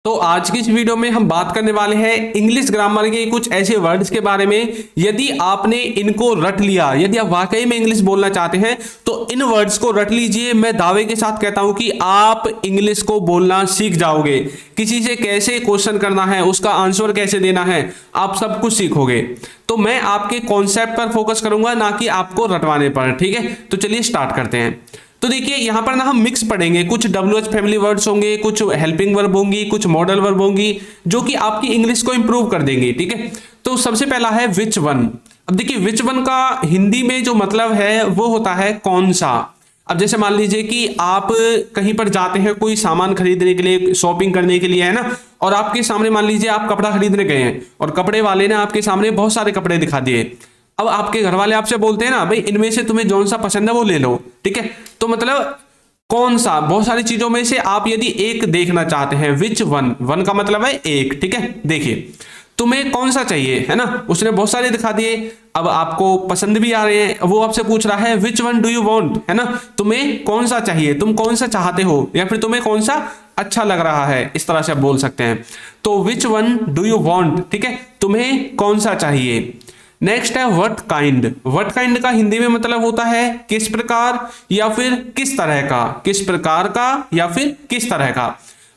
तो आज की इस वीडियो में हम बात करने वाले हैं इंग्लिश ग्रामर के कुछ ऐसे वर्ड्स के बारे में। यदि आपने इनको रट लिया, यदि आप वाकई में इंग्लिश बोलना चाहते हैं तो इन वर्ड्स को रट लीजिए। मैं दावे के साथ कहता हूं कि आप इंग्लिश को बोलना सीख जाओगे। किसी से कैसे क्वेश्चन करना है, उसका आंसर कैसे देना है, आप सब कुछ सीखोगे। तो मैं आपके कॉन्सेप्ट पर फोकस करूंगा, ना कि आपको रटवाने पर। ठीक है, तो चलिए स्टार्ट करते हैं। तो देखिए यहां पर ना हम मिक्स पढ़ेंगे, कुछ WH फैमिली वर्ड्स होंगे, कुछ हेल्पिंग वर्ब होंगी, कुछ मॉडल वर्ब होंगी, जो कि आपकी इंग्लिश को इंप्रूव कर देंगे। ठीक है, तो सबसे पहला है विच वन। अब देखिए विच वन का हिंदी में जो मतलब है वो होता है कौन सा। अब जैसे मान लीजिए कि आप कहीं पर जाते हैं कोई सामान खरीदने के लिए, शॉपिंग करने के लिए, है ना, और आपके सामने मान लीजिए आप कपड़ा खरीदने गए हैं और कपड़े वाले ने आपके सामने बहुत सारे कपड़े दिखा दिए। अब आपके घर वाले आपसे बोलते हैं ना, भाई इनमें से तुम्हें जौन सा पसंद है वो ले लो। ठीक है, तो मतलब कौन सा, बहुत सारी चीजों में से आप यदि एक देखना चाहते हैं, विच वन, वन का मतलब है एक। ठीक है, देखिए तुम्हें कौन सा चाहिए, है ना, उसने बहुत सारे दिखा दिए, अब आपको पसंद भी आ रहे हैं, वो आपसे पूछ रहा है which one do you want, है ना, तुम्हें कौन सा चाहिए, तुम कौन सा चाहते हो, या फिर तुम्हें कौन सा अच्छा लग रहा है, इस तरह से आप बोल सकते हैं। तो which one do you want, ठीक है, तुम्हें कौन सा चाहिए। नेक्स्ट है व्हाट काइंड। व्हाट काइंड का हिंदी में मतलब होता है किस प्रकार या फिर किस तरह का, किस प्रकार का या फिर किस तरह का।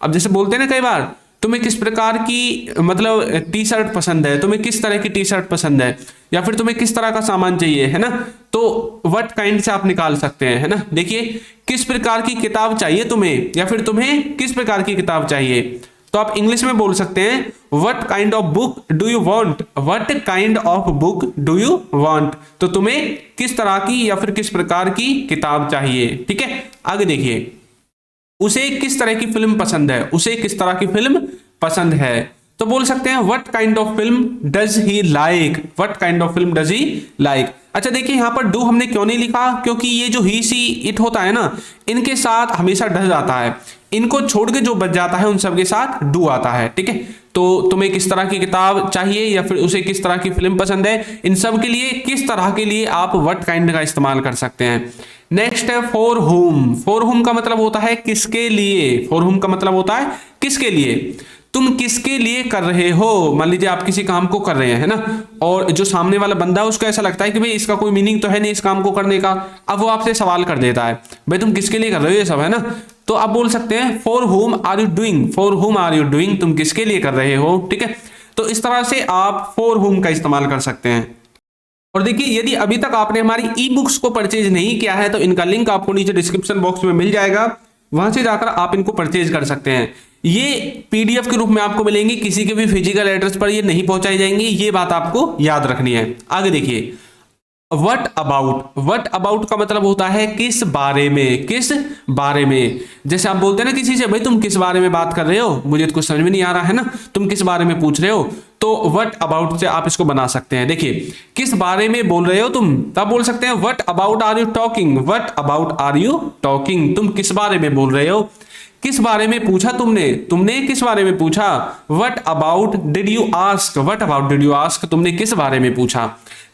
अब जैसे बोलते हैं ना कई बार, तुम्हें किस प्रकार की मतलब टी शर्ट पसंद है, तुम्हें किस तरह की टी शर्ट पसंद है, या फिर तुम्हें किस तरह का सामान चाहिए, है ना, तो व्हाट काइंड से आप निकाल सकते हैं, है ना। देखिए किस प्रकार की किताब चाहिए तुम्हें, या फिर तुम्हें किस प्रकार की किताब चाहिए, तो आप इंग्लिश में बोल सकते हैं what kind of book do you want, what kind of book do you want, तो तुम्हें किस तरह की या फिर किस प्रकार की किताब चाहिए। ठीक है, आगे देखिए उसे किस तरह की फिल्म पसंद है, उसे किस तरह की फिल्म पसंद है, तो बोल सकते हैं what kind of film does he like, what kind of film does he like. अच्छा देखिए यहां पर डू हमने क्यों नहीं लिखा, क्योंकि ये जो ही सी इट होता है ना, इनके साथ हमेशा डज आता है, इनको छोड़ के जो बच जाता है उन सब के साथ डू आता है। ठीक है, तो तुम्हें किस तरह की किताब चाहिए या फिर उसे किस तरह की फिल्म पसंद है, इन सब के लिए किस तरह के लिए आप व्हाट काइंड का इस्तेमाल कर सकते हैं। नेक्स्ट है फॉर होम। फॉर होम का मतलब होता है किसके लिए, फॉर होम का मतलब होता है किसके लिए, तुम किसके लिए कर रहे हो। मान लीजिए आप किसी काम को कर रहे हैं, है ना, और जो सामने वाला बंदा है उसको ऐसा लगता है कि भाई इसका कोई मीनिंग तो है नहीं इस काम को करने का, अब वो आपसे सवाल कर देता है भाई तुम किसके लिए कर रहे हो ये सब, है ना, तो आप बोल सकते हैं for whom are you doing, for whom are you doing, तुम किसके लिए कर रहे हो। ठीक है, तो इस तरह से आप फॉर होम का इस्तेमाल कर सकते हैं। और देखिए यदि अभी तक आपने हमारी ई बुक्स को परचेज नहीं किया है तो इनका लिंक आपको नीचे डिस्क्रिप्शन बॉक्स में मिल जाएगा, वहां से जाकर आप इनको परचेज कर सकते हैं। ये PDF के रूप में आपको मिलेंगी, किसी के भी फिजिकल एड्रेस पर ये नहीं पहुंचाई जाएंगी, ये बात आपको याद रखनी है। आगे देखिए व्हाट अबाउट। व्हाट अबाउट का मतलब होता है किस बारे में, किस बारे में। जैसे आप बोलते हैं ना किसी से, भाई तुम किस बारे में बात कर रहे हो, मुझे तो कुछ समझ में नहीं आ रहा है ना, तुम किस बारे में पूछ रहे हो, तो व्हाट अबाउट से आप इसको बना सकते हैं। देखिए किस बारे में बोल रहे हो तुम, तब बोल सकते हैं what about are you talking, what about are you talking, तुम किस बारे में बोल रहे हो। किस बारे में पूछा तुमने, तुमने किस बारे में पूछा, what about did you ask, what about did you ask, तुमने किस बारे में पूछा।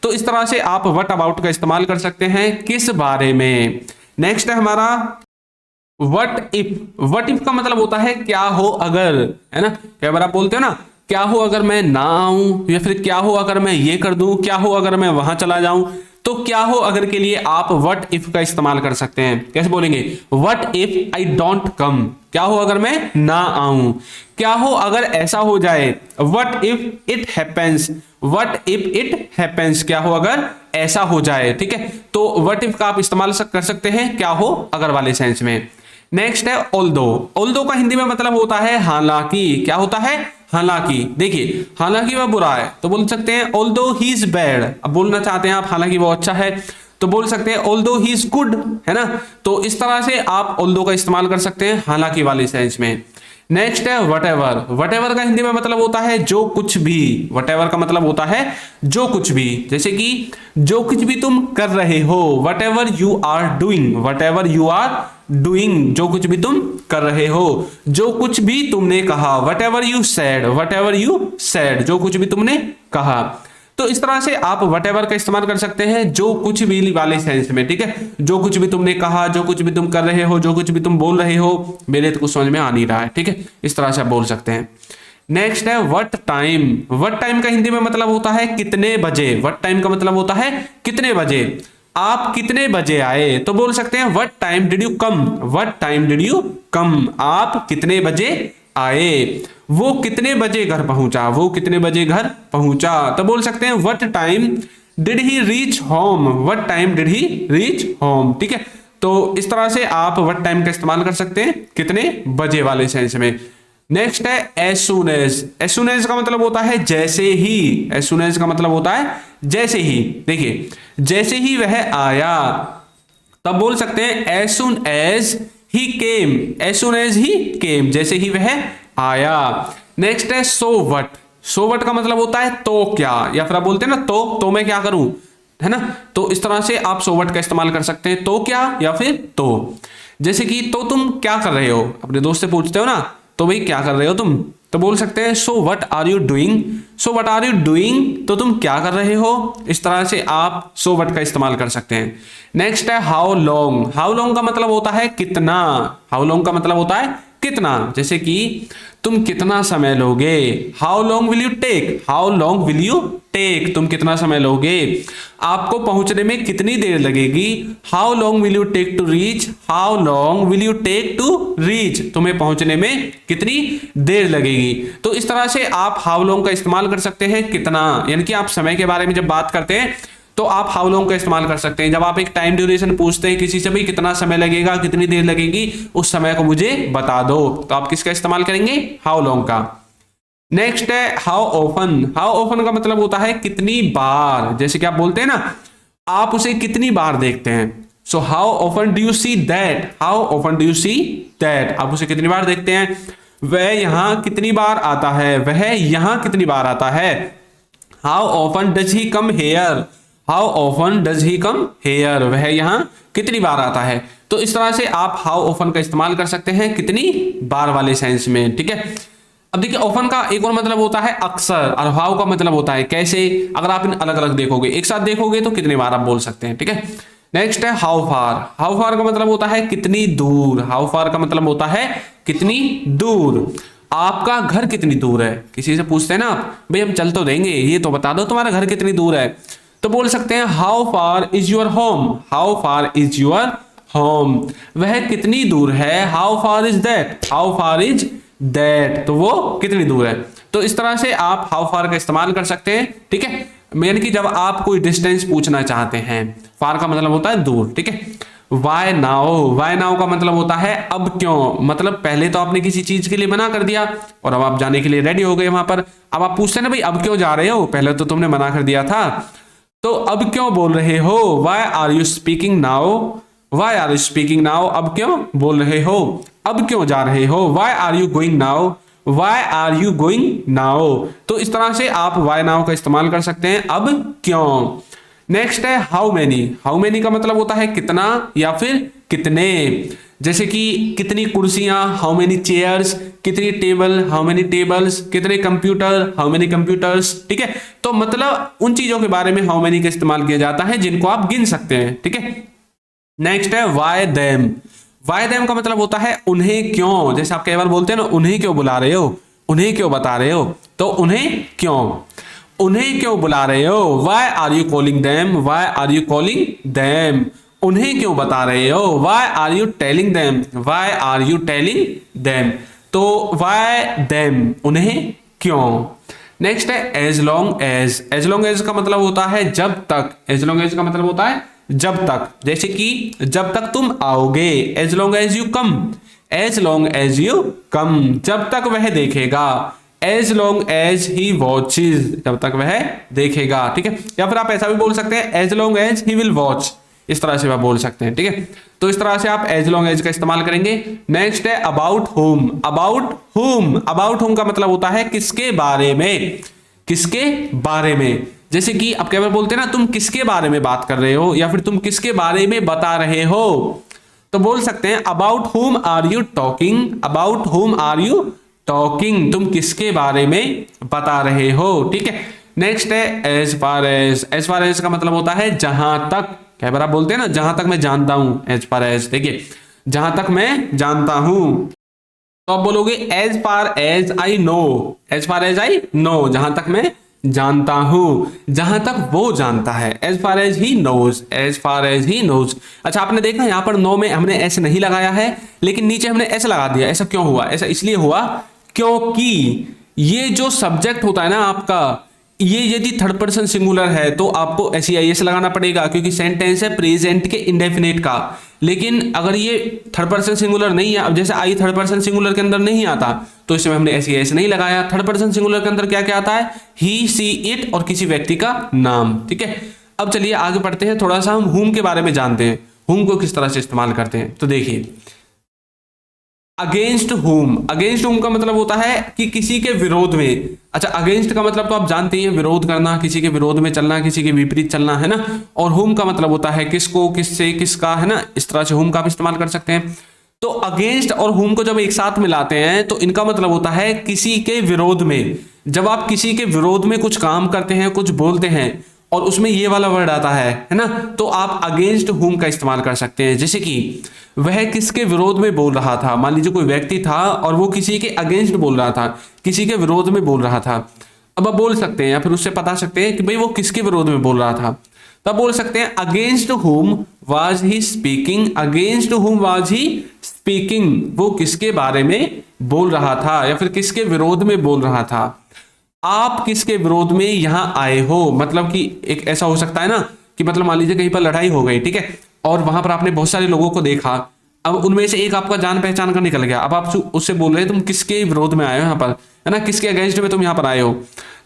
तो इस तरह से आप व्हाट अबाउट का इस्तेमाल कर सकते हैं किस बारे में। नेक्स्ट है हमारा व्हाट इफ। व्हाट इफ का मतलब होता है क्या हो अगर, है ना, कई बार आप बोलते हो ना क्या हो अगर मैं ना आऊं, या फिर क्या हो अगर मैं ये कर दूं, क्या हो अगर मैं वहां चला जाऊं, तो क्या हो अगर के लिए आप व्हाट इफ का इस्तेमाल कर सकते हैं। कैसे बोलेंगे, what if I don't come, क्या हो अगर मैं ना आऊं, क्या हो अगर ऐसा हो जाए, what if it happens, what if it happens, क्या हो अगर ऐसा हो जाए। ठीक है, तो व्हाट इफ का आप इस्तेमाल कर सकते हैं क्या हो अगर वाले सेंस में। नेक्स्ट है ऑल्दो। ऑल्दो का हिंदी में मतलब होता है हालांकि, क्या होता है हालांकि। देखिए हालांकि वह बुरा है तो बोल सकते हैं ऑल्दो ही इज बैड। अब बोलना चाहते हैं आप हालांकि वो अच्छा है तो बोल सकते हैं ऑल्दो ही इज गुड, है ना, तो इस तरह से आप ऑल्दो का इस्तेमाल कर सकते हैं हालांकि वाले सेंस में। नेक्स्ट है व्हाटएवर। व्हाटएवर का हिंदी में मतलब होता है जो कुछ भी। व्हाटएवर का मतलब होता है जो कुछ भी, जैसे कि जो कुछ भी तुम कर रहे हो, whatever you are doing, whatever you are doing, जो कुछ भी तुम कर रहे हो, जो कुछ भी तुमने कहा, whatever you said, whatever you said, जो कुछ भी तुमने कहा। तो इस तरह से आप व्हाटएवर का इस्तेमाल कर सकते हैं जो कुछ भी वाले सेंस में, ठीक है। जो कुछ भी तुमने कहा, जो कुछ भी तुम कर रहे हो, जो कुछ भी तुम बोल रहे हो, मेरे तो कुछ समझ में आ नहीं रहा है, ठीक है। इस तरह से आप बोल सकते हैं। नेक्स्ट है व्हाट टाइम। व्हाट टाइम का हिंदी में मतलब होता है कितने बजे। व्हाट टाइम का मतलब होता है कितने बजे। आप कितने बजे आए, तो बोल सकते हैं what time did you come. What time did you come, आप कितने बजे आए। वो कितने बजे घर पहुंचा, वो कितने बजे घर पहुंचा, तो बोल सकते हैं what time did he reach home. What time did he reach home, ठीक है। तो इस तरह से आप व्हाट टाइम का इस्तेमाल कर सकते हैं कितने बजे वाले सेंस में। नेक्स्ट है as soon as. As soon as का मतलब होता है जैसे ही। एज सुन एज का मतलब होता है जैसे ही। देखिए, जैसे ही वह आया, तब बोल सकते हैं as soon as he came. As soon as he came, जैसे ही वह आया। नेक्स्ट है सो व्हाट। सो व्हाट का मतलब होता है तो क्या, या फिर आप बोलते हैं ना तो मैं क्या करूं, है ना। तो इस तरह से आप सो व्हाट का इस्तेमाल कर सकते हैं, तो क्या या फिर तो। जैसे कि तो तुम क्या कर रहे हो, अपने दोस्त से पूछते हो ना, तो भाई क्या कर रहे हो तुम, तो बोल सकते हैं so what are you doing. So what are you doing, तो तुम क्या कर रहे हो। इस तरह से आप सो व्हाट का इस्तेमाल कर सकते हैं। नेक्स्ट है हाउ लॉन्ग। हाउ लॉन्ग का मतलब होता है कितना। हाउ लॉन्ग का मतलब होता है कितना। जैसे कि तुम कितना समय लोगे, how long will you take. How long will you take, तुम कितना समय लोगे। आपको पहुंचने में कितनी देर लगेगी, how long will you take to reach. How long will you take to reach, तुम्हें पहुंचने में कितनी देर लगेगी। तो इस तरह से आप हाउ लॉन्ग का इस्तेमाल कर सकते हैं कितना, यानी कि आप समय के बारे में जब बात करते हैं तो आप हाउ लॉन्ग का इस्तेमाल कर सकते हैं। जब आप एक टाइम ड्यूरेशन पूछते हैं किसी से, भाई कितना समय लगेगा, कितनी देर लगेगी, उस समय को मुझे बता दो, तो आप किसका इस्तेमाल करेंगे, हाउ लॉन्ग का। नेक्स्ट है हाउ ऑफन। हाउ ऑफन का मतलब होता है कितनी बार। जैसे कि आप बोलते हैं ना, आप उसे कितनी बार देखते हैं। So how often do you see that. How often do you see that, आप उसे कितनी बार देखते हैं। वह यहां कितनी बार आता है, वह यहां कितनी बार आता है। How often does he come here. How often does he come here, वह यहां कितनी बार आता है। तो इस तरह से आप हाउ ऑफन का इस्तेमाल कर सकते हैं कितनी बार वाले सेंस में, ठीक है। अब देखिए, ऑफन का एक और मतलब होता है अक्सर, और हाउ का मतलब होता है कैसे। अगर आप इन अलग अलग देखोगे, एक साथ देखोगे, तो कितनी बार आप बोल सकते हैं, ठीक है। नेक्स्ट है हाउ फार। हाउ फार का मतलब होता है कितनी दूर। हाउ फार का मतलब होता है कितनी दूर। आपका घर कितनी दूर है। किसी से पूछते हैं ना आप, भाई हम चल तो देंगे, ये तो बता दो तुम्हारा घर कितनी दूर है, तो बोल सकते हैं how far is your home. How far is your home, वह कितनी दूर है। How far is that. How far is that, तो वो कितनी दूर है। तो इस तरह से आप हाउ फार का इस्तेमाल कर सकते हैं, ठीक है। यानी कि जब आप कोई डिस्टेंस पूछना चाहते हैं, फार का मतलब होता है दूर, ठीक है। Y now. वाई नाउ का मतलब होता है अब क्यों। मतलब पहले तो आपने किसी चीज के लिए मना कर दिया और अब आप जाने के लिए रेडी हो गए वहां पर। अब आप पूछते हैं ना, भाई अब क्यों जा रहे हो, पहले तो तुमने मना कर दिया था, तो अब क्यों बोल रहे हो। Why are you speaking now. Why are you speaking now, अब क्यों बोल रहे हो, अब क्यों जा रहे हो। Why are you going now. Why are you going now. तो इस तरह से आप वाई नाउ का इस्तेमाल कर सकते हैं, अब क्यों। नेक्स्ट है हाउ मेनी। हाउ मेनी का मतलब होता है कितना या फिर कितने। जैसे कि कितनी कुर्सियां, हाउ मेनी चेयर्स, कितनी टेबल, हाउ मेनी टेबल्स, कितने कंप्यूटर, हाउ मेनी कंप्यूटर्स, ठीक है। तो मतलब उन चीजों के बारे में हाउ मेनी का इस्तेमाल किया जाता है जिनको आप गिन सकते हैं, ठीक है। नेक्स्ट है वाई देम। वाई देम का मतलब होता है उन्हें क्यों। जैसे आप कई बार बोलते हैं ना, उन्हें क्यों बुला रहे हो, उन्हें क्यों बता रहे हो, तो उन्हें क्यों, उन्हें क्यों बुला रहे हो। Why are you calling them. Why are you calling them, उन्हें क्यों बता रहे हो। Why are you telling them. Why are you telling them, तो वाई देम, उन्हें क्यों। नेक्स्ट है as long as. As long as का मतलब होता है जब तक। एज लॉन्ग एज का मतलब होता है जब तक। जैसे कि जब तक तुम आओगे, as long as you come. As long as you come, जब तक वह देखेगा। As long as he watches, जब तक वह देखेगा, ठीक है। या फिर आप ऐसा भी बोल सकते हैं as long as he will watch, इस तरह से आप बोल सकते हैं, ठीक है। तो इस तरह से आप एज लॉन्ग एज का इस्तेमाल करेंगे। नेक्स्ट है about home. About home. About home का मतलब होता है किसके बारे में, किसके बारे में। जैसे कि आप कई बार बोलते हैं ना, तुम किसके बारे में बात कर रहे हो, या फिर तुम किसके बारे में बता रहे हो, तो बोल सकते हैं about whom are you talking. About whom are you talking, तुम किसके बारे में बता रहे हो, ठीक है। नेक्स्ट है as far as. As far as का मतलब होता है जहां तक, कई बार आप बोलते हैं ना जहां तक मैं जानता हूं, एज फार एज, देखिए जहां तक मैं जानता हूं, तो आप बोलोगे as far as I know. As far as I know, जहां तक मैं जानता हूं, जहां तक वो जानता है, as far as he knows, as far as he knows. अच्छा आपने देखा यहां पर नो में हमने एस नहीं लगाया है, लेकिन नीचे हमने एस लगा दिया। ऐसा क्यों हुआ? ऐसा इसलिए हुआ क्योंकि ये जो सब्जेक्ट होता है ना आपका, ये यदि थर्ड पर्सन सिंगुलर है तो आपको एस लगाना पड़ेगा, क्योंकि सेंटेंस है प्रेजेंट के इंडेफिनिट का। लेकिन अगर ये थर्ड पर्सन सिंगुलर नहीं है, अब जैसे आई थर्ड पर्सन सिंगुलर के अंदर नहीं आता, तो इसमें हमने एस नहीं लगाया। थर्ड पर्सन सिंगुलर के अंदर क्या क्या आता है? ही, सी, इट और किसी व्यक्ति का नाम। ठीक है, अब चलिए आगे बढ़ते हैं, थोड़ा सा हम हुम के बारे में जानते हैं, हुम को किस तरह से इस्तेमाल करते हैं। तो देखिए अगेंस्ट हुम, अगेंस्ट हुम का मतलब होता है कि किसी के विरोध में। अच्छा अगेंस्ट का मतलब तो आप जानते हैं, विरोध करना, किसी के विरोध में चलना, किसी के विपरीत चलना, है ना। और हुम का मतलब होता है किसको, किससे, किसका, है ना। इस तरह से हुम का भी इस्तेमाल कर सकते हैं। तो अगेंस्ट और हुम को जब एक साथ मिलाते हैं तो इनका मतलब होता है किसी के विरोध में। जब आप किसी के विरोध में कुछ काम करते हैं, कुछ बोलते हैं और उसमें ये वाला वर्ड आता है ना, तो आप अगेंस्ट हुम का इस्तेमाल कर सकते हैं। जैसे कि वह किसके विरोध में बोल रहा था, मान लीजिए कोई व्यक्ति था और वो किसी के अगेंस्ट बोल रहा था, किसी के विरोध में बोल रहा था। अब आप बोल सकते हैं या फिर उससे बता सकते हैं कि भाई वो किसके विरोध में बोल रहा था। तब बोल सकते हैं अगेंस्ट हुम वाज ही स्पीकिंग, अगेंस्ट हुम वाज ही स्पीकिंग, वो किसके बारे में बोल रहा था या फिर किसके विरोध में बोल रहा था। आप किसके विरोध में यहां आए हो, मतलब कि एक ऐसा हो सकता है ना कि मतलब मान लीजिए कहीं पर लड़ाई हो गई, ठीक है, और वहां पर आपने बहुत सारे लोगों को देखा, अब उनमें से एक आपका जान पहचान का निकल गया। अब आप उससे बोल रहे हैं तुम किसके विरोध में आए हो यहाँ पर, है ना, किसके अगेंस्ट में तुम यहाँ पर आए हो।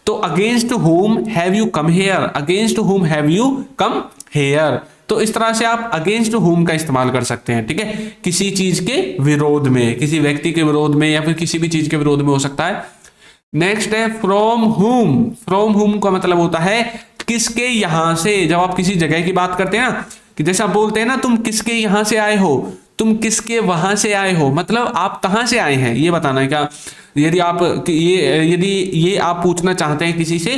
तो अगेंस्ट हुम have you come here, against हुम हैव यू कम हेयर। तो इस तरह से आप अगेंस्ट हुम का इस्तेमाल कर सकते हैं, ठीक है, किसी चीज के विरोध में, किसी व्यक्ति के विरोध में या फिर किसी भी चीज के विरोध में हो सकता है। नेक्स्ट है फ्रॉम हुम। फ्रॉम हुम का मतलब होता है किसके यहां से। जब आप किसी जगह की बात करते हैं ना, कि जैसे आप बोलते हैं ना तुम किसके यहां से आए हो, तुम किसके वहां से आए हो, मतलब आप कहां से आए हैं ये बताना है क्या। यदि ये आप पूछना चाहते हैं किसी से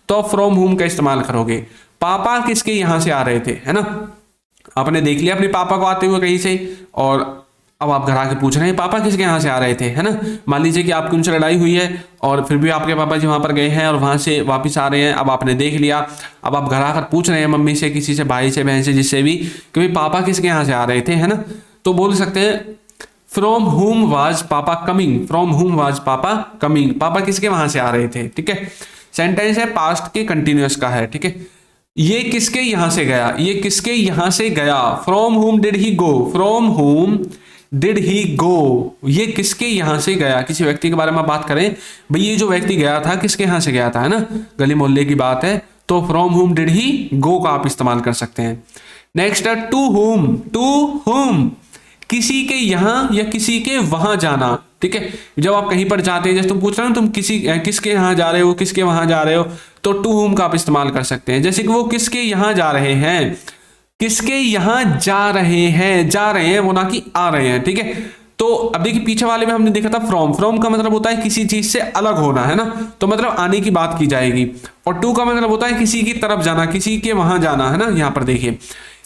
तो फ्रॉम हुम का इस्तेमाल करोगे। पापा किसके यहां से आ रहे थे, है ना, आपने देख लिया अपने पापा को आते हुए कहीं से, और अब आप घर आके पूछ रहे हैं पापा किसके यहाँ से आ रहे थे, है ना। मान लीजिए कि आपकी उनसे लड़ाई हुई है और फिर भी आपके पापा जी वहां पर गए हैं और वहां से वापस आ रहे हैं। अब आपने देख लिया, अब आप घर आकर पूछ रहे हैं मम्मी से, किसी से, भाई से, बहन से, जिससे भी, कि भाई पापा किसके यहाँ से आ रहे थे, है ना। तो बोल सकते हैं फ्रॉम हुम वाज पापा कमिंग, फ्रॉम हुम वाज पापा कमिंग, पापा किसके वहां से आ रहे थे, ठीक है। सेंटेंस है पास्ट के कंटिन्यूअस का है, ठीक है। ये किसके यहां से गया, ये किसके यहां से गया, from whom did he go, from whom did he go, ये किसके यहां से गया। किसी व्यक्ति के बारे में बात करें, भाई ये जो व्यक्ति गया था किसके यहां से गया था, है ना, गली मोहल्ले की बात है, तो फ्रॉम हुम डिड ही गो का आप इस्तेमाल कर सकते हैं। नेक्स्ट है टू हुम। टू हुम किसी के यहां या किसी के वहां जाना, ठीक है। जब आप कहीं पर जाते हैं, जैसे तुम पूछ रहे हो तुम किसके यहां जा रहे हो, किसके वहां जा रहे हो, तो टू हुम का आप इस्तेमाल कर सकते हैं। जैसे कि वो किसके यहां जा रहे हैं, किसके यहां जा रहे हैं, जा रहे हैं वो ना कि आ रहे हैं, ठीक है। तो अब देखिए पीछे वाले में हमने देखा था फ्रॉम, फ्रॉम का मतलब होता है किसी चीज से अलग होना, है ना, तो मतलब आने की बात की जाएगी। और टू का मतलब होता है किसी की तरफ जाना, किसी के वहां जाना, है ना। यहां पर देखिए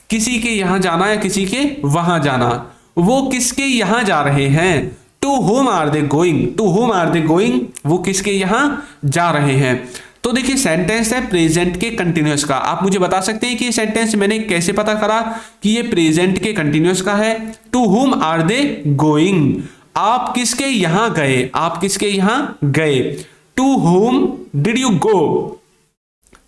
किसी के यहां जाना या किसी के वहां जाना, वो किसके यहां जा रहे हैं, to whom are they going, to whom are they going, वो किसके यहां जा रहे हैं। तो देखिए सेंटेंस है प्रेजेंट के कंटिन्यूअस का। आप मुझे बता सकते हैं कि ये सेंटेंस मैंने कैसे पता करा कि ये प्रेजेंट के कंटिन्यूअस का है। To whom are they going, आप किसके यहां गए, आप किसके यहां गए। To whom did you go,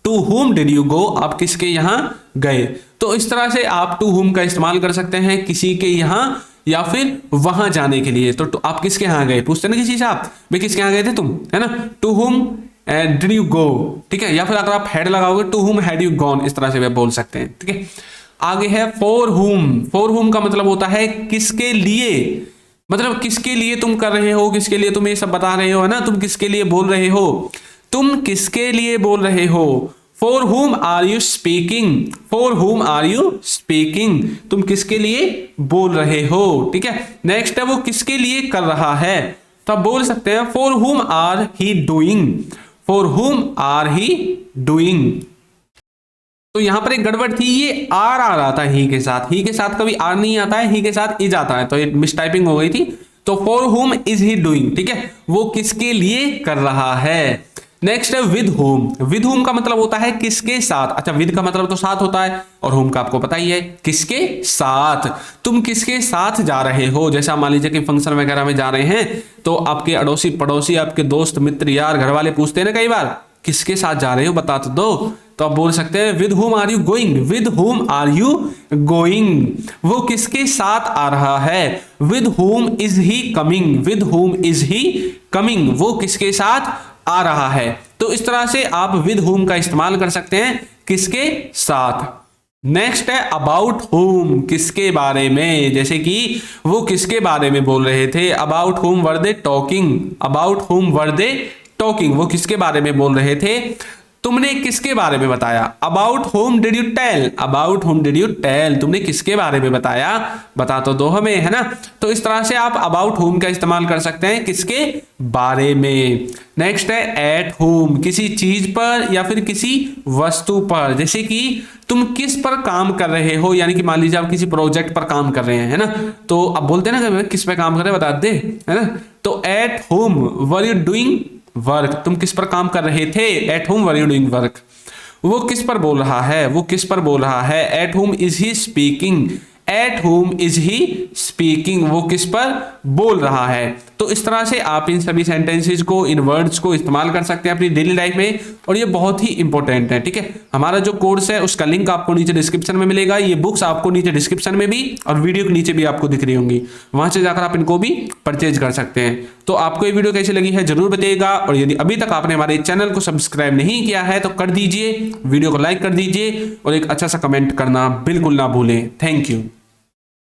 to whom did you go, आप किसके यहां गए। तो इस तरह से आप टू हुम का इस्तेमाल कर सकते हैं किसी के यहां या फिर वहां जाने के लिए। तो आप किसके यहां गए, पूछते ना किसी से आप, भाई किसके यहां गए थे तुम, है ना, टू हुम डिड यू गो, ठीक है। या फिर अगर आप हैड लगाओगे to whom had you gone, इस तरह से भी बोल सकते हैं, ठीक है। आगे है फॉर हुम। फॉर हुम का मतलब होता है किसके लिए, मतलब किसके लिए तुम कर रहे हो, किसके लिए तुम ये सब बता रहे हो, है ना, तुम किसके लिए बोल रहे हो, तुम किसके लिए बोल रहे हो। For whom are you speaking, for whom are you speaking, तुम किसके लिए बोल रहे हो, ठीक है। नेक्स्ट है वो किसके लिए कर रहा है, तो आप बोल सकते हैं for whom are he doing, for whom are he doing. तो यहां पर एक गड़बड़ थी, ये आर आ रहा था ही के साथ, ही के साथ कभी आर नहीं आता है, ही के साथ इज आता है, तो ये मिसटाइपिंग हो गई थी। तो फॉर हुम इज ही डूइंग, ठीक है, वो किसके लिए कर रहा है। नेक्स्ट है विद होम। विद होम का मतलब होता है किसके साथ। अच्छा, विद का मतलब तो साथ होता है और होम का आपको पता ही है किसके साथ। तुम किसके साथ जा रहे हो, जैसा मान लीजिए कि फंक्शन वगैरह में जा रहे हैं तो आपके अड़ोसी पड़ोसी, आपके दोस्त मित्र यार घर वाले पूछते हैं ना कई बार, किसके साथ जा रहे हो बता तो दो। तो आप बोल सकते हैं with whom are you going, with whom are you going, वो किसके साथ आ रहा है। With whom is he coming, with whom is he coming, वो किसके साथ आ रहा है। तो इस तरह से आप विद होम का इस्तेमाल कर सकते हैं किसके साथ। नेक्स्ट है अबाउट होम, किसके बारे में, जैसे कि वो किसके बारे में बोल रहे थे, about home were they talking, about home were they talking, वो किसके बारे में बोल रहे थे, तुमने किसके बारे में बताया। About whom did you tell, about whom did you tell, तुमने किसके बारे में बताया, बता तो दो हमें, है ना। तो इस तरह से आप अबाउट होम का इस्तेमाल कर सकते हैं किसके बारे में। नेक्स्ट है एट होम, किसी चीज पर या फिर किसी वस्तु पर, जैसे कि तुम किस पर काम कर रहे हो, यानी कि मान लीजिए आप किसी प्रोजेक्ट पर काम कर रहे हैं, है ना, तो आप बोलते हैं ना किस पे काम कर रहे हैं बता दे, है ना। तो at home were you doing work, तुम किस पर काम कर रहे थे, at home were you doing work. वो किस पर बोल रहा है, वो किस पर बोल रहा है, at home is he speaking, at home is he speaking, वो किस पर बोल रहा है। तो इस तरह से आप इन सभी सेंटेंसेस को, इन वर्ड्स को इस्तेमाल कर सकते हैं अपनी डेली लाइफ में, और ये बहुत ही इंपॉर्टेंट है, ठीक है। हमारा जो कोर्स है उसका लिंक आपको नीचे डिस्क्रिप्शन में मिलेगा, ये बुक्स आपको नीचे डिस्क्रिप्शन में भी और वीडियो के नीचे भी आपको दिख रही होंगी, वहां से जाकर आप इनको भी परचेज कर सकते हैं। तो आपको ये वीडियो कैसी लगी है जरूर बताइएगा, और यदि अभी तक आपने हमारे चैनल को सब्सक्राइब नहीं किया है तो कर दीजिए, वीडियो को लाइक कर दीजिए और एक अच्छा सा कमेंट करना बिल्कुल ना भूलें। Thank you.